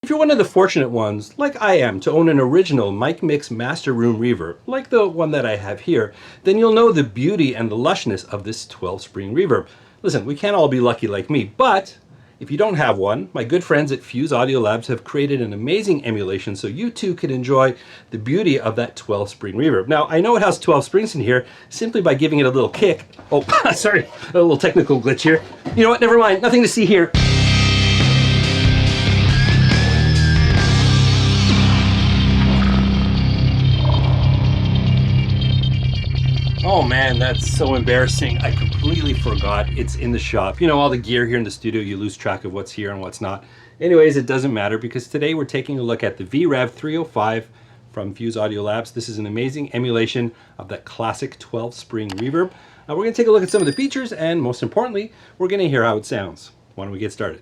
If you're one of the fortunate ones, like I am, to own an original MicMix Master Room reverb, like the one that I have here, then you'll know the beauty and the lushness of this 12-spring reverb. Listen, we can't all be lucky like me, but if you don't have one, my good friends at Fuse Audio Labs have created an amazing emulation so you too can enjoy the beauty of that 12-spring reverb. Now, I know it has 12 springs in here simply by giving it a little kick. Oh, sorry, a little technical glitch here. You know what, never mind, nothing to see here. Oh man, that's so embarrassing. I completely forgot it's in the shop. You know, all the gear here in the studio, you lose track of what's here and what's not. Anyways, it doesn't matter because today we're taking a look at the VREV-305 from Fuse Audio Labs. This is an amazing emulation of that classic 12-spring reverb. We're going to take a look at some of the features and most importantly, we're going to hear how it sounds. Why don't we get started?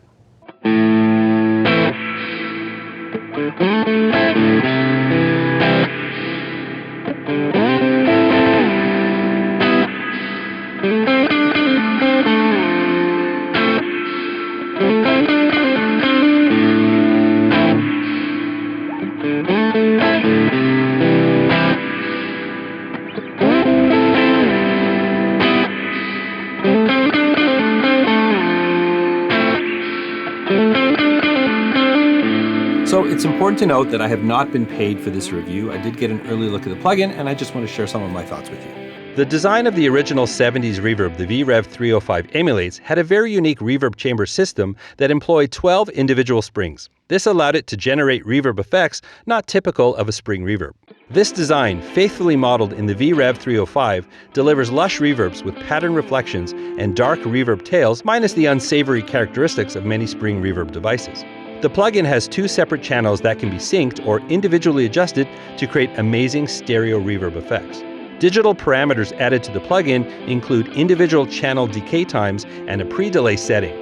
So it's important to note that I have not been paid for this review. I did get an early look at the plugin and I just want to share some of my thoughts with you. The design of the original 70s reverb the VREV-305 emulates had a very unique reverb chamber system that employed 12 individual springs. This allowed it to generate reverb effects not typical of a spring reverb. This design, faithfully modeled in the VREV-305, delivers lush reverbs with pattern reflections and dark reverb tails minus the unsavory characteristics of many spring reverb devices. The plugin has two separate channels that can be synced or individually adjusted to create amazing stereo reverb effects. Digital parameters added to the plugin include individual channel decay times and a pre-delay setting.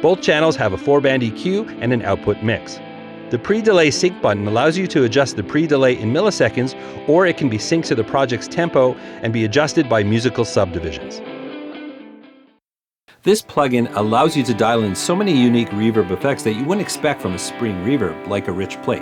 Both channels have a 4-band EQ and an output mix. The pre-delay sync button allows you to adjust the pre-delay in milliseconds, or it can be synced to the project's tempo and be adjusted by musical subdivisions. This plugin allows you to dial in so many unique reverb effects that you wouldn't expect from a spring reverb, like a rich plate.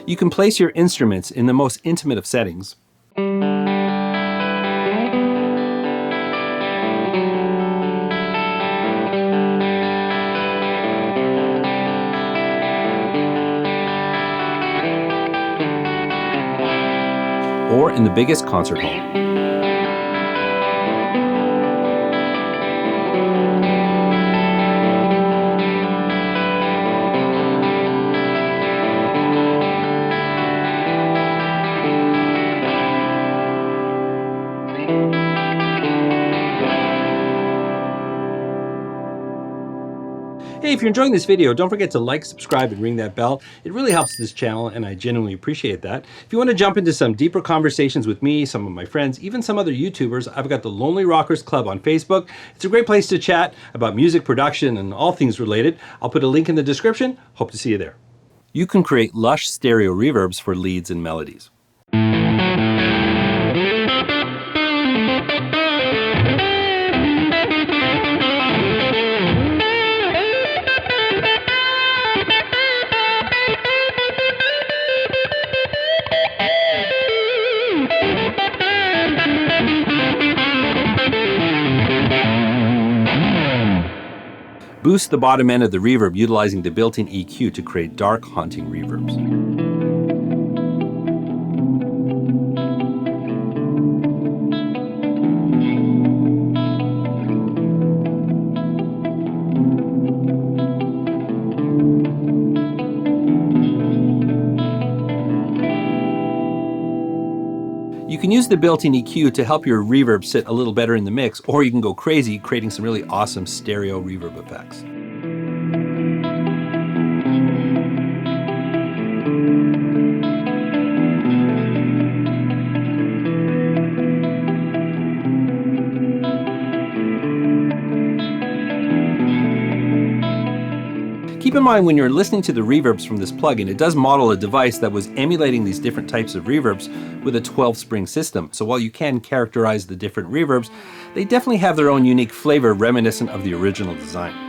You can place your instruments in the most intimate of settings. Or in the biggest concert hall. Hey, if you're enjoying this video, don't forget to like, subscribe, and ring that bell. It really helps this channel, and I genuinely appreciate that. If you want to jump into some deeper conversations with me, some of my friends, even some other YouTubers, I've got the Lonely Rockers Club on Facebook. It's a great place to chat about music production and all things related. I'll put a link in the description. Hope to see you there. You can create lush stereo reverbs for leads and melodies. Boost the bottom end of the reverb utilizing the built-in EQ to create dark, haunting reverbs. You can use the built-in EQ to help your reverb sit a little better in the mix, or you can go crazy creating some really awesome stereo reverb effects. Keep in mind when you're listening to the reverbs from this plugin, it does model a device that was emulating these different types of reverbs with a 12-spring system. So while you can characterize the different reverbs, they definitely have their own unique flavor reminiscent of the original design.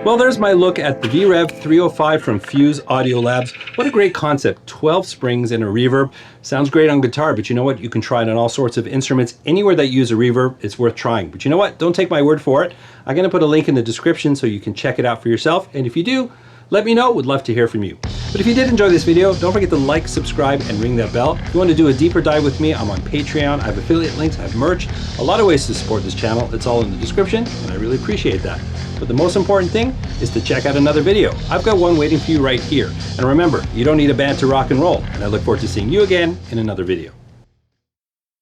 Well, there's my look at the VREV-305 from Fuse Audio Labs. What a great concept, 12 springs and a reverb. Sounds great on guitar, but you know what? You can try it on all sorts of instruments. Anywhere that use a reverb, it's worth trying. But you know what? Don't take my word for it. I'm gonna put a link in the description so you can check it out for yourself. And if you do, let me know, would love to hear from you. But if you did enjoy this video, don't forget to like, subscribe, and ring that bell. If you want to do a deeper dive with me, I'm on Patreon, I have affiliate links, I have merch, a lot of ways to support this channel. It's all in the description, and I really appreciate that. But the most important thing is to check out another video. I've got one waiting for you right here. And remember, you don't need a band to rock and roll, and I look forward to seeing you again in another video.